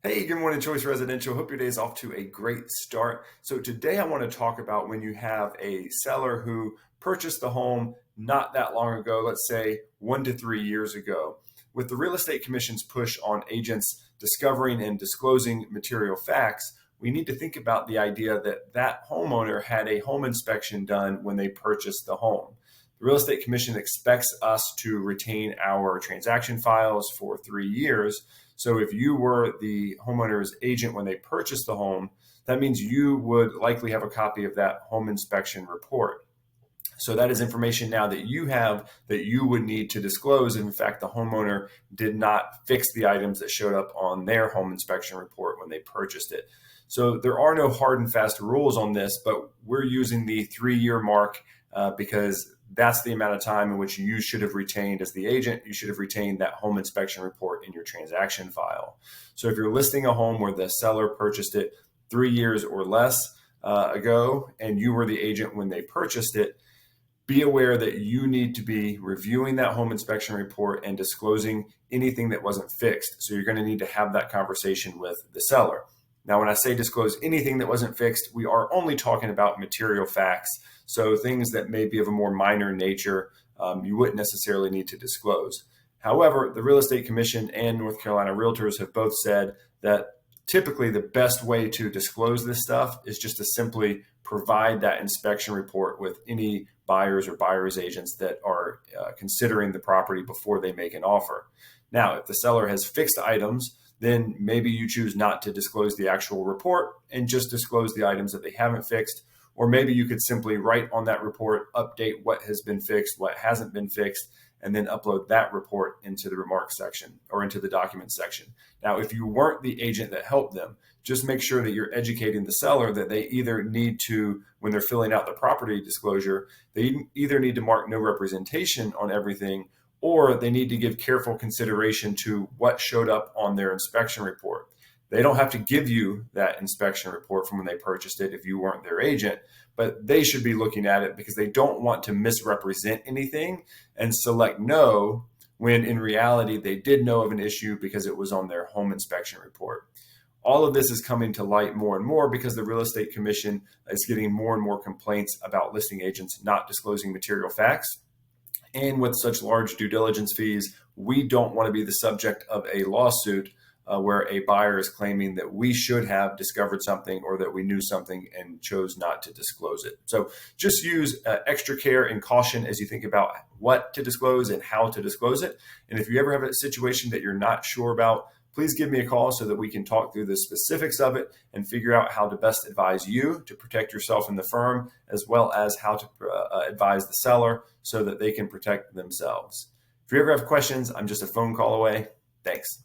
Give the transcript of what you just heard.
Hey, good morning, Choice Residential. Hope your day is off to a great start. So today I want to talk about when you have a seller who purchased the home not that long ago, let's say 1 to 3 years ago. With the Real Estate Commission's push on agents discovering and disclosing material facts, we need to think about the idea that that homeowner had a home inspection done when they purchased the home. The Real Estate Commission expects us to retain our transaction files for 3 years. So if you were the homeowner's agent when they purchased the home, that means you would likely have a copy of that home inspection report. So that is information now that you have that you would need to disclose. In fact, the homeowner did not fix the items that showed up on their home inspection report when they purchased it. So there are no hard and fast rules on this, but we're using the 3-year mark because that's the amount of time in which you should have retained as the agent. You should have retained that home inspection report in your transaction file. So if you're listing a home where the seller purchased it 3 years or less ago, and you were the agent when they purchased it, be aware that you need to be reviewing that home inspection report and disclosing anything that wasn't fixed. So you're going to need to have that conversation with the seller. Now, when I say disclose anything that wasn't fixed, we are only talking about material facts. So things that may be of a more minor nature, you wouldn't necessarily need to disclose. However, the Real Estate Commission and North Carolina Realtors have both said that typically the best way to disclose this stuff is just to simply provide that inspection report with any buyers or buyer's agents that are considering the property before they make an offer. Now, if the seller has fixed items, then maybe you choose not to disclose the actual report and just disclose the items that they haven't fixed. Or maybe you could simply write on that report, update what has been fixed, what hasn't been fixed, and then upload that report into the remarks section or into the documents section. Now, if you weren't the agent that helped them, just make sure that you're educating the seller that they either need to, when they're filling out the property disclosure, they either need to mark no representation on everything, or they need to give careful consideration to what showed up on their inspection report. They don't have to give you that inspection report from when they purchased it if you weren't their agent, but they should be looking at it because they don't want to misrepresent anything and select no when in reality they did know of an issue because it was on their home inspection report. All of this is coming to light more and more because the Real Estate Commission is getting more and more complaints about listing agents not disclosing material facts. And with such large due diligence fees, we don't want to be the subject of a lawsuit where a buyer is claiming that we should have discovered something or that we knew something and chose not to disclose it. So just use extra care and caution as you think about what to disclose and how to disclose it. And if you ever have a situation that you're not sure about, please give me a call so that we can talk through the specifics of it and figure out how to best advise you to protect yourself and the firm, as well as how to advise the seller so that they can protect themselves. If you ever have questions, I'm just a phone call away. Thanks.